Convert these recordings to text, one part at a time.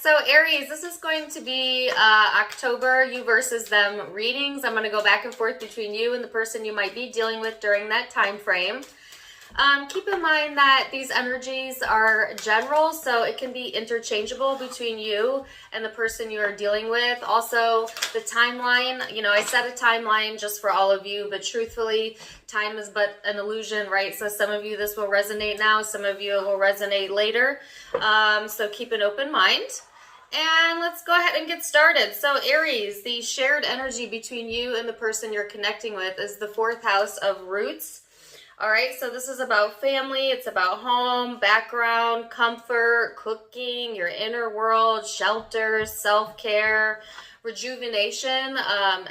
So Aries, this is going to be October, you versus them readings. I'm going to go back and forth between you and the person you might be dealing with during that time frame. Keep in mind that these energies are general, so it can be interchangeable between you and the person you are dealing with. Also, the timeline, I set a timeline just for all of you, but truthfully, time is but an illusion, right? So some of you, this will resonate now, some of you it will resonate later. So keep an open mind. And let's go ahead and get started. So Aries, the shared energy between you and the person you're connecting with is the fourth house of roots. All right, so this is about family, it's about home, background, comfort, cooking, your inner world, shelter, self-care, rejuvenation,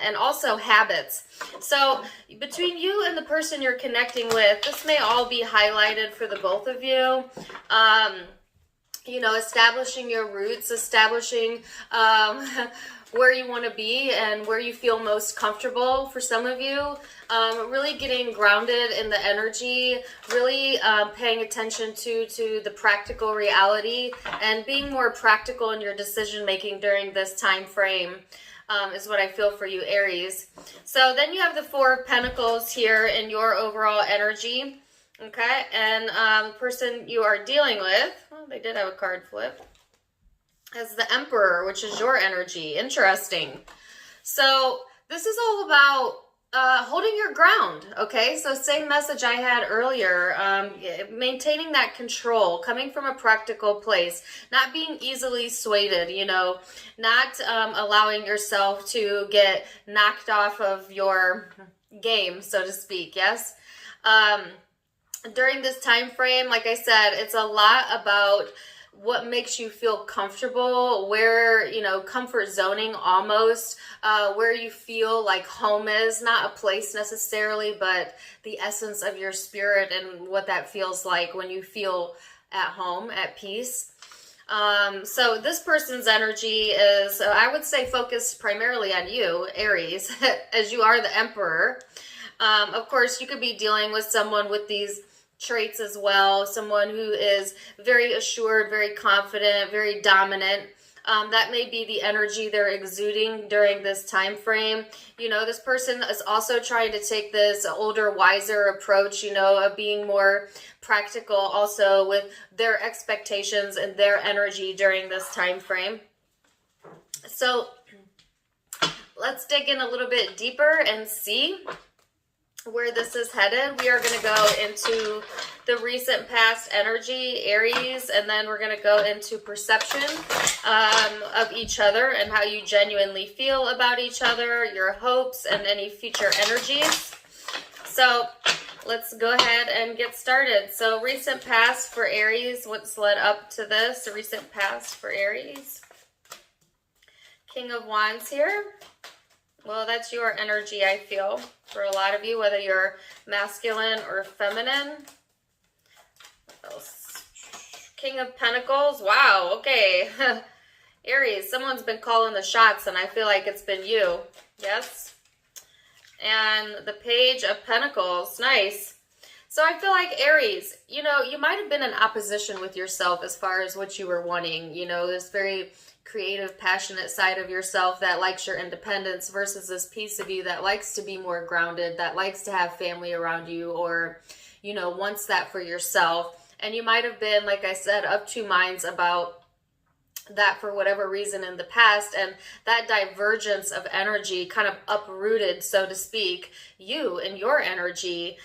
and also habits. So between you and the person you're connecting with, this may all be highlighted for the both of you. Establishing your roots, establishing where you want to be and where you feel most comfortable for some of you. Really getting grounded in the energy, really paying attention to the practical reality and being more practical in your decision making during this time frame is what I feel for you, Aries. So then you have the Four of Pentacles here in your overall energy. Okay, and the person you are dealing with, well, they did have a card flip, as the Emperor, which is your energy. Interesting. So this is all about holding your ground, okay? So same message I had earlier, maintaining that control, coming from a practical place, not being easily swayed, not allowing yourself to get knocked off of your game, so to speak, yes? During this time frame, like I said, it's a lot about what makes you feel comfortable, where, comfort zoning almost, where you feel like home is, not a place necessarily, but the essence of your spirit and what that feels like when you feel at home, at peace. So this person's energy is, I would say, focused primarily on you, Aries, as you are the Emperor. Of course, you could be dealing with someone with these traits as well, someone who is very assured, very confident, very dominant. That may be the energy they're exuding during this time frame. This person is also trying to take this older, wiser approach, of being more practical also with their expectations and their energy during this time frame. So let's dig in a little bit deeper and see where this is headed. We are going to go into the recent past energy, Aries, and then we're going to go into perception of each other and how you genuinely feel about each other, your hopes, and any future energies. So let's go ahead and get started. So recent past for Aries, what's led up to this? Recent past for Aries. King of Wands here. Well, that's your energy, I feel, for a lot of you, whether you're masculine or feminine. What else? King of Pentacles. Wow, okay. Aries, someone's been calling the shots, and I feel like it's been you. Yes? And the Page of Pentacles. Nice. So I feel like Aries, you might have been in opposition with yourself as far as what you were wanting. This very creative, passionate side of yourself that likes your independence versus this piece of you that likes to be more grounded, that likes to have family around you, or, wants that for yourself. And you might have been, like I said, of two minds about that for whatever reason in the past, and that divergence of energy kind of uprooted, so to speak, you and your energy,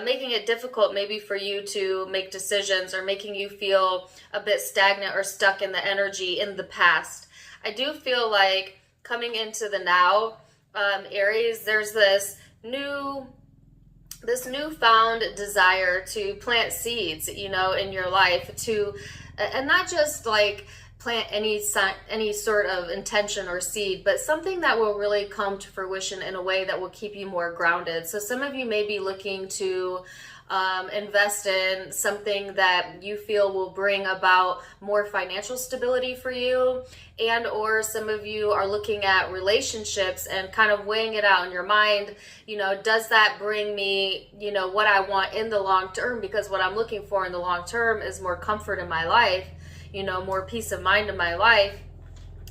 making it difficult maybe for you to make decisions or making you feel a bit stagnant or stuck in the energy in the past. I do feel like coming into the now, Aries, there's this newfound desire to plant seeds, in your life, and not just like plant any sort of intention or seed, but something that will really come to fruition in a way that will keep you more grounded. So some of you may be looking to invest in something that you feel will bring about more financial stability for you, and or some of you are looking at relationships and kind of weighing it out in your mind. Does that bring me, what I want in the long term? Because what I'm looking for in the long term is more comfort in my life, more peace of mind in my life.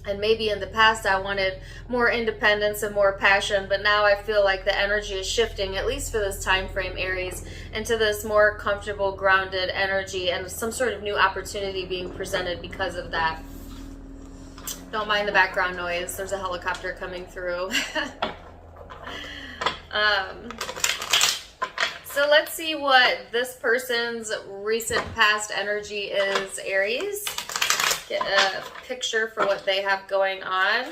And maybe in the past I wanted more independence and more passion, but now I feel like the energy is shifting, at least for this time frame, Aries, into this more comfortable, grounded energy and some sort of new opportunity being presented because of that. Don't mind the background noise. There's a helicopter coming through. So let's see what this person's recent past energy is, Aries. Get a picture for what they have going on.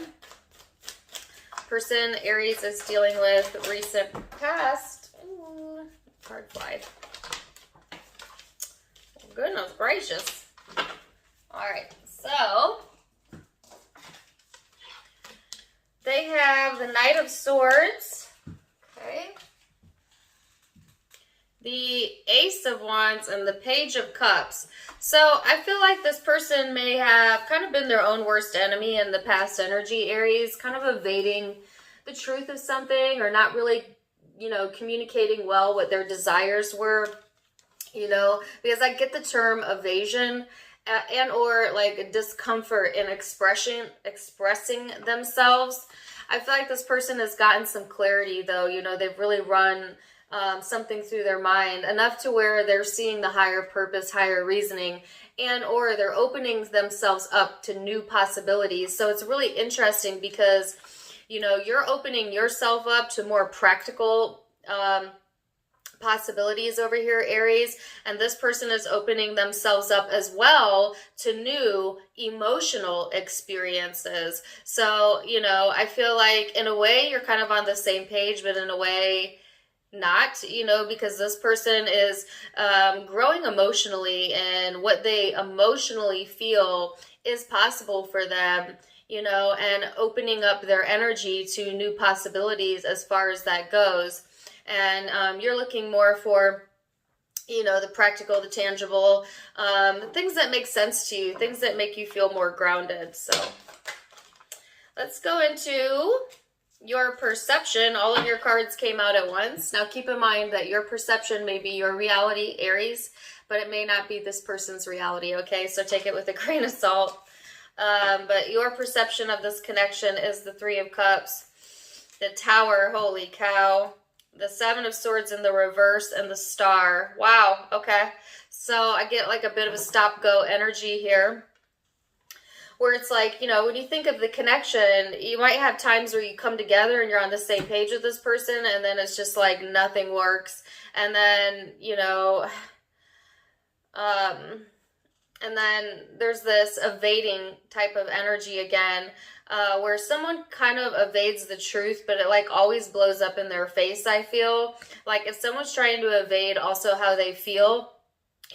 Person Aries is dealing with recent past. Ooh, card fly. Goodness gracious. All right, so they have the Knight of Swords. Okay. The Ace of Wands and the Page of Cups. So I feel like this person may have kind of been their own worst enemy in the past energy, Aries, kind of evading the truth of something or not really, you know, communicating well what their desires were, you know, because I get the term evasion and or like discomfort in expressing themselves. I feel like this person has gotten some clarity though, you know, they've really run something through their mind enough to where they're seeing the higher purpose, higher reasoning, and or they're opening themselves up to new possibilities. So it's really interesting because, you know, you're opening yourself up to more practical possibilities over here, Aries, and this person is opening themselves up as well to new emotional experiences. So, you know, I feel like in a way you're kind of on the same page, but in a way not, you know, because this person is growing emotionally, and what they emotionally feel is possible for them, you know, and opening up their energy to new possibilities as far as that goes. And you're looking more for, you know, the practical, the tangible, things that make sense to you, things that make you feel more grounded. So let's go into your perception. All of your cards came out at once. Now keep in mind that your perception may be your reality, Aries, but it may not be this person's reality, okay? So take it with a grain of salt. But your perception of this connection is the Three of Cups, the Tower, holy cow, the Seven of Swords in the reverse, and the Star. Wow, okay. So I get like a bit of a stop-go energy here, where it's like, you know, when you think of the connection, you might have times where you come together and you're on the same page with this person, and then it's just like nothing works. And then, you know, and then there's this evading type of energy again, where someone kind of evades the truth, but it like always blows up in their face, I feel. Like if someone's trying to evade also how they feel,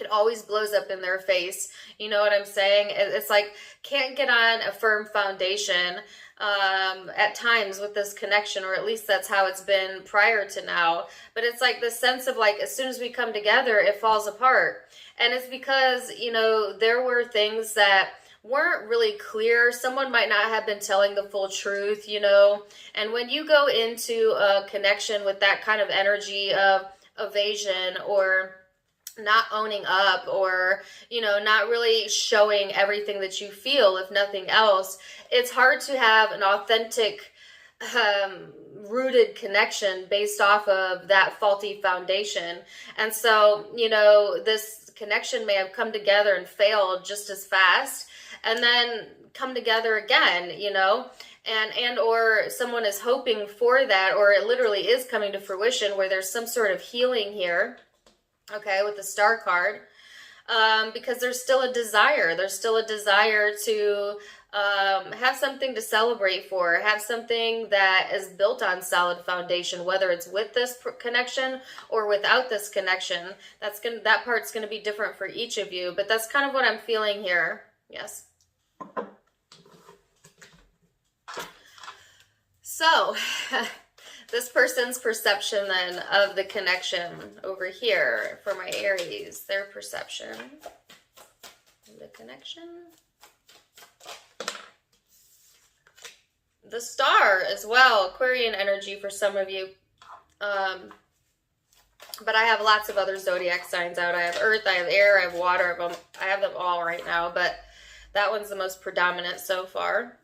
it always blows up in their face. You know what I'm saying? It's like can't get on a firm foundation at times with this connection, or at least that's how it's been prior to now. But it's like the sense of like as soon as we come together, it falls apart. And it's because, you know, there were things that weren't really clear. Someone might not have been telling the full truth, you know. And when you go into a connection with that kind of energy of evasion or not owning up, or, you know, not really showing everything that you feel, if nothing else, it's hard to have an authentic, rooted connection based off of that faulty foundation. And so, you know, this connection may have come together and failed just as fast, and then come together again, you know, and or someone is hoping for that, or it literally is coming to fruition where there's some sort of healing here. Okay, with the Star card, because there's still a desire. There's still a desire to have something to celebrate for, have something that is built on solid foundation, whether it's with this connection or without this connection. That part's gonna be different for each of you, but that's kind of what I'm feeling here. Yes. So this person's perception then of the connection over here for my Aries, their perception of the connection. The Star as well, Aquarian energy for some of you. But I have lots of other zodiac signs out. I have Earth, I have Air, I have Water, I have them all right now, but that one's the most predominant so far.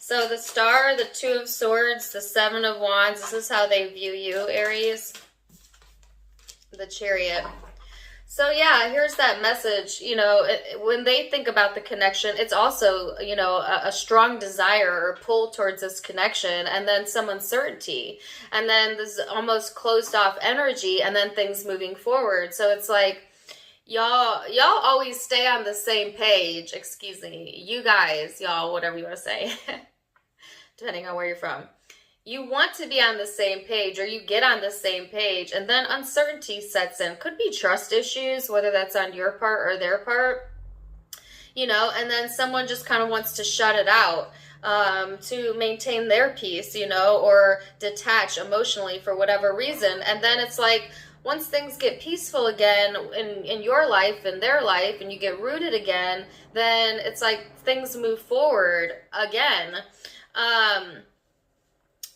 So the Star, the Two of Swords, the Seven of Wands, this is how they view you, Aries. The Chariot. So yeah, here's that message. You know, when they think about the connection, it's also, you know, a strong desire or pull towards this connection, and then some uncertainty, and then this almost closed off energy, and then things moving forward. So it's like, y'all always stay on the same page. Excuse me, you guys, y'all, whatever you want to say, depending on where you're from. You want to be on the same page, or you get on the same page, and then uncertainty sets in. Could be trust issues, whether that's on your part or their part, you know, and then someone just kind of wants to shut it out to maintain their peace, you know, or detach emotionally for whatever reason. And then it's like, once things get peaceful again in your life and their life, and you get rooted again, then it's like things move forward again.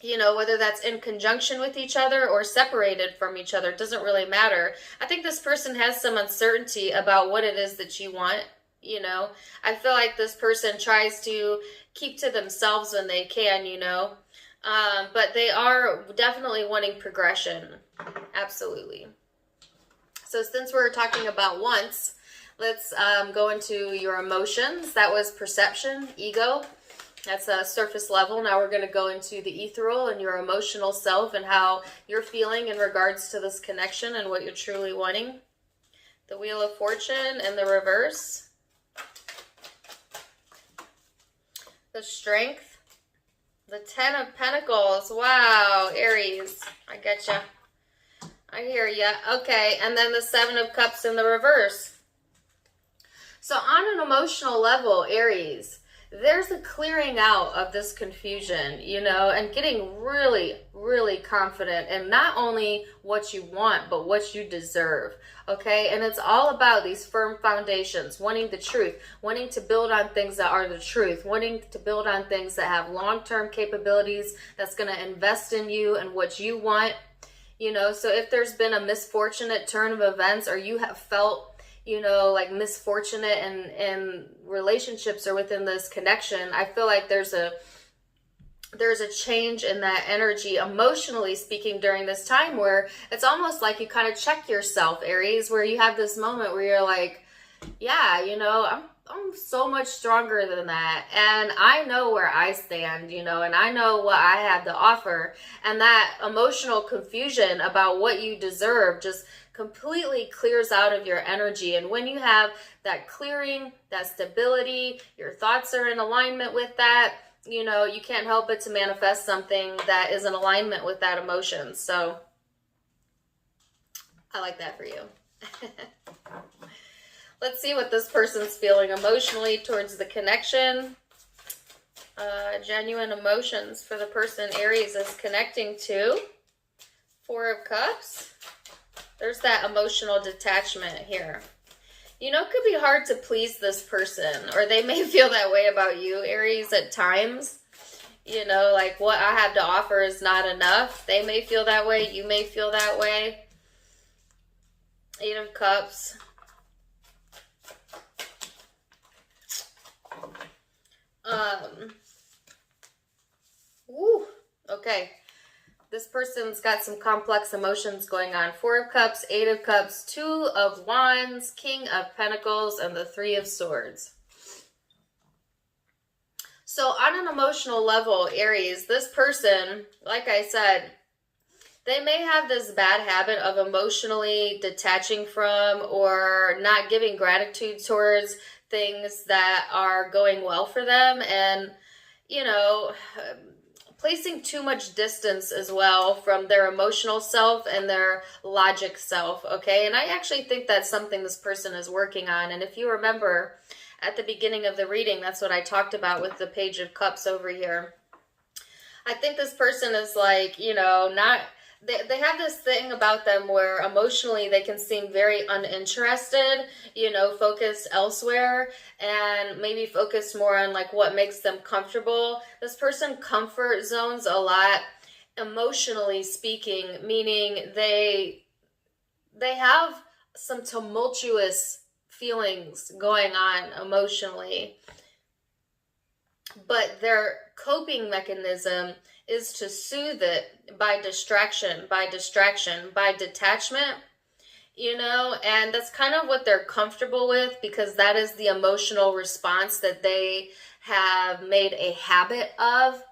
You know, whether that's in conjunction with each other or separated from each other, it doesn't really matter. I think this person has some uncertainty about what it is that you want, you know. I feel like this person tries to keep to themselves when they can, you know. But they are definitely wanting progression. Absolutely. So since we're talking about wants, let's go into your emotions. That was perception, ego. That's a surface level. Now we're going to go into the ethereal and your emotional self and how you're feeling in regards to this connection and what you're truly wanting. The Wheel of Fortune in the reverse. The Strength. The Ten of Pentacles. Wow, Aries. I get ya. I hear ya. Okay, and then the Seven of Cups in the reverse. So on an emotional level, Aries, there's a clearing out of this confusion, you know, and getting really, really confident in not only what you want, but what you deserve, okay? And it's all about these firm foundations, wanting the truth, wanting to build on things that are the truth, wanting to build on things that have long-term capabilities, that's going to invest in you and what you want, you know. So if there's been a misfortunate turn of events, or you have felt, you know, like misfortunate in relationships or within this connection, I feel like there's a change in that energy, emotionally speaking, during this time, where it's almost like you kind of check yourself, Aries, where you have this moment where you're like, yeah, you know, I'm so much stronger than that, and I know where I stand, you know, and I know what I have to offer. And that emotional confusion about what you deserve just completely clears out of your energy. And when you have that clearing, that stability, your thoughts are in alignment with that, you know, you can't help but to manifest something that is in alignment with that emotion. So I like that for you. Let's see what this person's feeling emotionally towards the connection. Genuine emotions for the person Aries is connecting to. Four of Cups. There's that emotional detachment here. You know, it could be hard to please this person, or they may feel that way about you, Aries, at times. You know, like what I have to offer is not enough. They may feel that way. You may feel that way. Eight of Cups. Okay. This person's got some complex emotions going on. Four of Cups, Eight of Cups, Two of Wands, King of Pentacles, and the Three of Swords. So on an emotional level, Aries, this person, like I said, they may have this bad habit of emotionally detaching from or not giving gratitude towards things that are going well for them, and, you know, placing too much distance as well from their emotional self and their logic self, okay? And I actually think that's something this person is working on. And if you remember at the beginning of the reading, that's what I talked about with the Page of Cups over here. I think this person is like, you know, not... They have this thing about them where emotionally they can seem very uninterested, you know, focused elsewhere, and maybe focused more on like what makes them comfortable. This person comfort zones a lot, emotionally speaking, meaning they have some tumultuous feelings going on emotionally. but their coping mechanism is to soothe it by distraction, by detachment, and that's kind of what they're comfortable with, because that is the emotional response that they have made a habit of.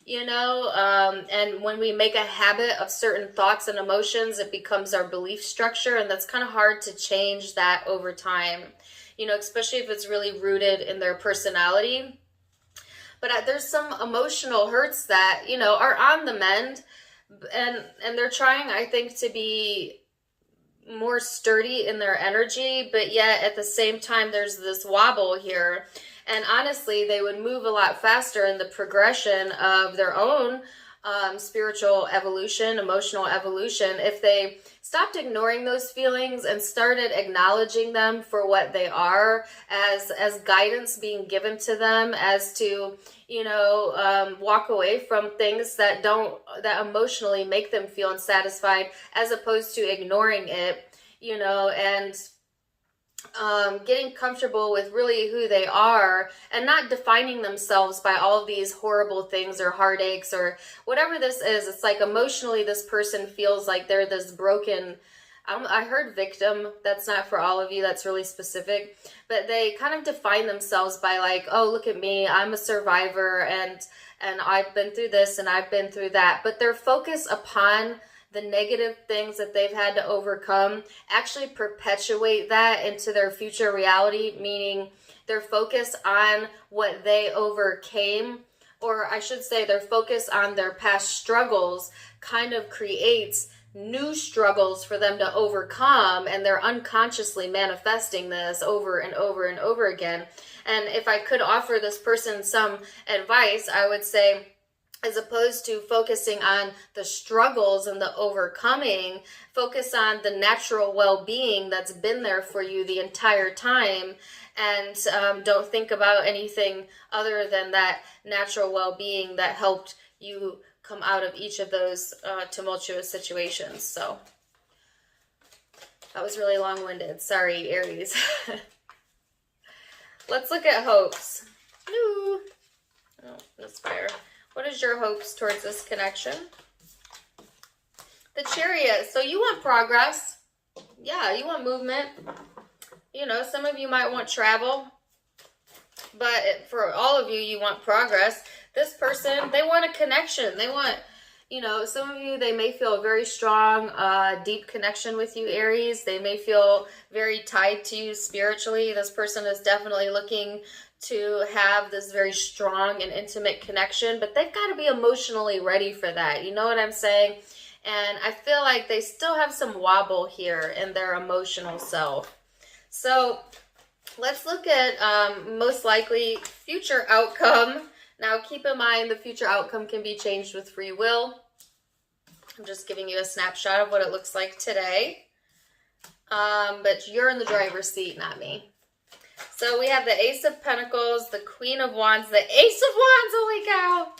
And when we make a habit of certain thoughts and emotions, it becomes our belief structure, and that's kind of hard to change that over time, especially if it's really rooted in their personality. But there's some emotional hurts that, are on the mend, and they're trying, I think, to be more sturdy in their energy, but yet at the same time there's this wobble here. And honestly, they would move a lot faster in the progression of their own spiritual evolution, emotional evolution, if they stopped ignoring those feelings and started acknowledging them for what they are, as guidance being given to them, as to walk away from things that emotionally make them feel unsatisfied, as opposed to ignoring it, and getting comfortable with really who they are, and not defining themselves by all of these horrible things or heartaches or whatever this is. It's like emotionally this person feels like they're this broken, I heard victim. That's not for all of you. That's really specific. But they kind of define themselves by like, oh, look at me. I'm a survivor, and I've been through this and I've been through that. But their focus upon the negative things that they've had to overcome actually perpetuate that into their future reality, meaning their focus on what they overcame, or I should say their focus on their past struggles, kind of creates new struggles for them to overcome, and they're unconsciously manifesting this over and over and over again. And if I could offer this person some advice, I would say, as opposed to focusing on the struggles and the overcoming, focus on the natural well-being that's been there for you the entire time, and don't think about anything other than that natural well-being that helped you come out of each of those tumultuous situations. So that was really long-winded. Sorry, Aries. Let's look at hopes. No. Oh, that's fire. What is your hopes towards this connection? The Chariot. So you want progress. Yeah, you want movement. Some of you might want travel. But for all of you, you want progress. This person, they want a connection. They want, some of you, they may feel a very strong, deep connection with you, Aries. They may feel very tied to you spiritually. This person is definitely looking to have this very strong and intimate connection, but they've got to be emotionally ready for that. You know what I'm saying? And I feel like they still have some wobble here in their emotional self. So let's look at most likely future outcome. Now, keep in mind, the future outcome can be changed with free will. I'm just giving you a snapshot of what it looks like today. But you're in the driver's seat, not me. So we have the Ace of Pentacles, the Queen of Wands, the Ace of Wands, holy cow!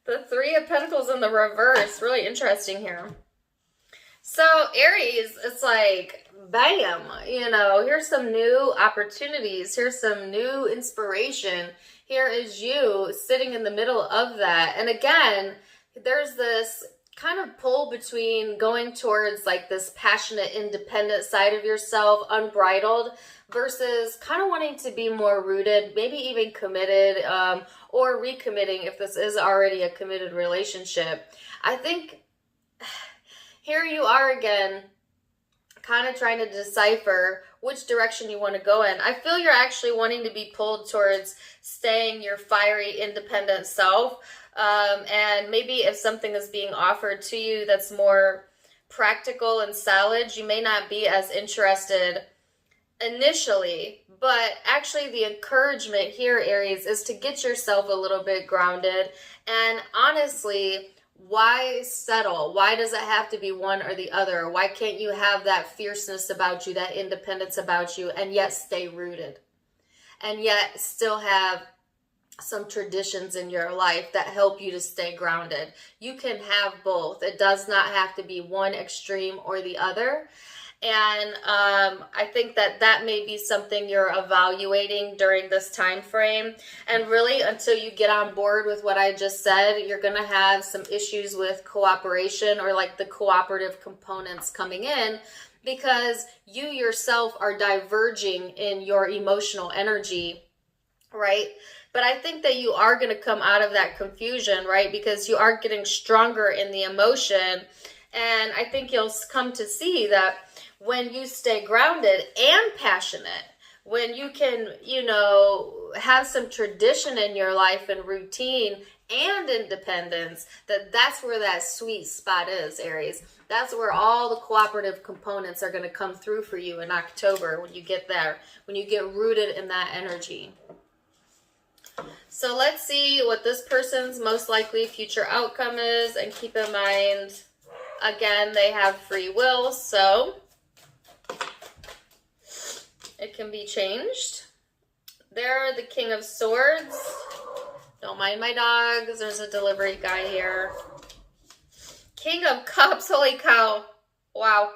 The Three of Pentacles in the reverse, really interesting here. So Aries, it's like, bam, here's some new opportunities, here's some new inspiration. Here is you sitting in the middle of that. And again, there's this kind of pull between going towards like this passionate, independent side of yourself, unbridled, versus kind of wanting to be more rooted, maybe even committed, or recommitting if this is already a committed relationship. I think here you are again, kind of trying to decipher which direction you want to go in. I feel you're actually wanting to be pulled towards staying your fiery, independent self. And maybe if something is being offered to you that's more practical and solid, you may not be as interested initially. But actually the encouragement here, Aries, is to get yourself a little bit grounded. And honestly, why settle? Why does it have to be one or the other? Why can't you have that fierceness about you, that independence about you, and yet stay rooted? And yet still have some traditions in your life that help you to stay grounded. You can have both. It does not have to be one extreme or the other. And I think that that may be something you're evaluating during this time frame. And really, until you get on board with what I just said, you're going to have some issues with cooperation, or like the cooperative components coming in, because you yourself are diverging in your emotional energy, right? But I think that you are going to come out of that confusion, right? Because you are getting stronger in the emotion. And I think you'll come to see that when you stay grounded and passionate, when you can, have some tradition in your life and routine and independence, that's where that sweet spot is, Aries. That's where all the cooperative components are going to come through for you in October, when you get there, when you get rooted in that energy. So let's see what this person's most likely future outcome is. And keep in mind, again, they have free will, so it can be changed. They're the King of Swords. Don't mind my dogs. There's a delivery guy here. King of Cups. Holy cow. Wow.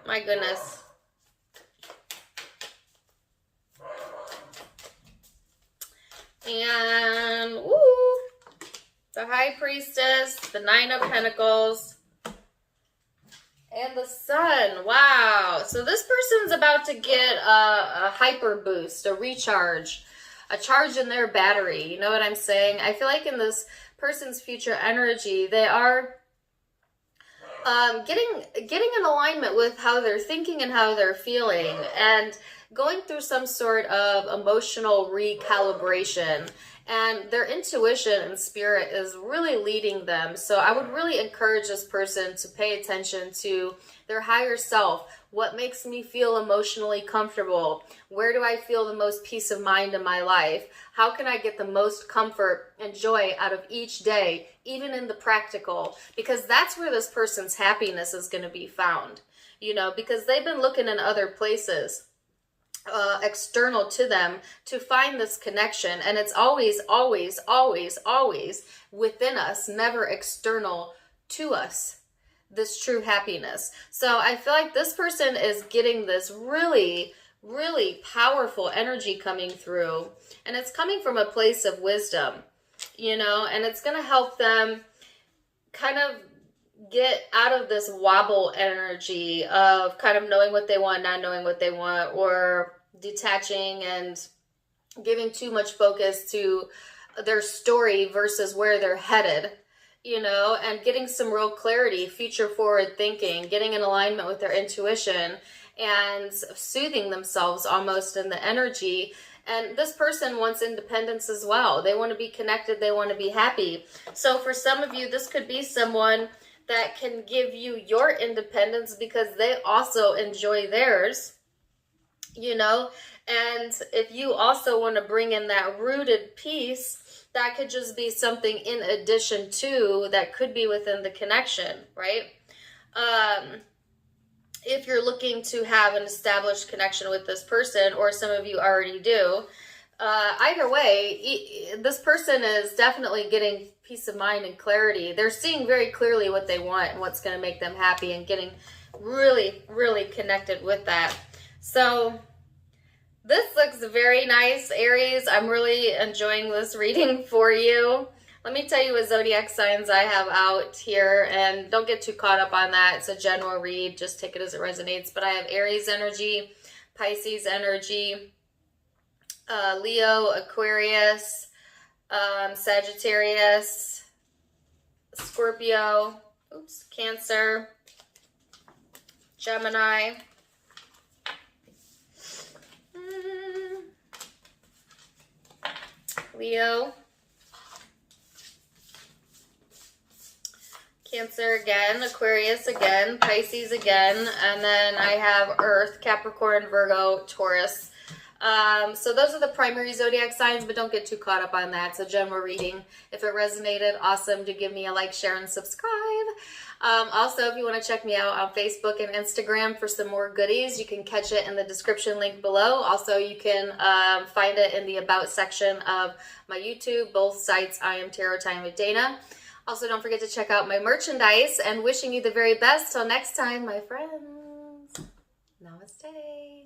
My goodness. And, ooh, the High Priestess, the Nine of Pentacles, and the Sun. Wow. So this person's about to get a hyper boost, a recharge, a charge in their battery. You know what I'm saying? I feel like in this person's future energy, they are getting in alignment with how they're thinking and how they're feeling, and going through some sort of emotional recalibration. And their intuition and spirit is really leading them. So I would really encourage this person to pay attention to their higher self. What makes me feel emotionally comfortable? Where do I feel the most peace of mind in my life? How can I get the most comfort and joy out of each day, even in the practical? Because that's where this person's happiness is going to be found, because they've been looking in other places, external to them, to find this connection. And it's always, always, always, always within us, never external to us, this true happiness. So I feel like this person is getting this really, really powerful energy coming through, and it's coming from a place of wisdom, and it's going to help them kind of get out of this wobble energy of kind of knowing what they want, not knowing what they want, or detaching and giving too much focus to their story versus where they're headed, and getting some real clarity, future forward thinking, getting in alignment with their intuition, and soothing themselves almost in the energy. And this person wants independence as well. They want to be connected. They want to be happy. So for some of you, this could be someone that can give you your independence because they also enjoy theirs, and if you also want to bring in that rooted peace, that could just be something in addition to, that could be within the connection, right? If you're looking to have an established connection with this person, or some of you already do, either way, this person is definitely getting peace of mind and clarity. They're seeing very clearly what they want and what's going to make them happy, and getting really, really connected with that. So this looks very nice, Aries. I'm really enjoying this reading for you. Let me tell you what zodiac signs I have out here, and don't get too caught up on that. It's a general read. Just take it as it resonates. But I have Aries energy, Pisces energy, Leo, Aquarius, Sagittarius, Scorpio, Cancer, Gemini, Leo, Cancer again, Aquarius again, Pisces again, and then I have Earth, Capricorn, Virgo, Taurus. So those are the primary zodiac signs, but don't get too caught up on that. It's a general reading. If it resonated, awesome. Do give me a like, share, and subscribe. Also, if you want to check me out on Facebook and Instagram for some more goodies, you can catch it in the description link below. Also, you can find it in the About section of my YouTube. Both sites, I am Tarot Time with Dana. Also, don't forget to check out my merchandise, and wishing you the very best. Till next time, my friends. Namaste.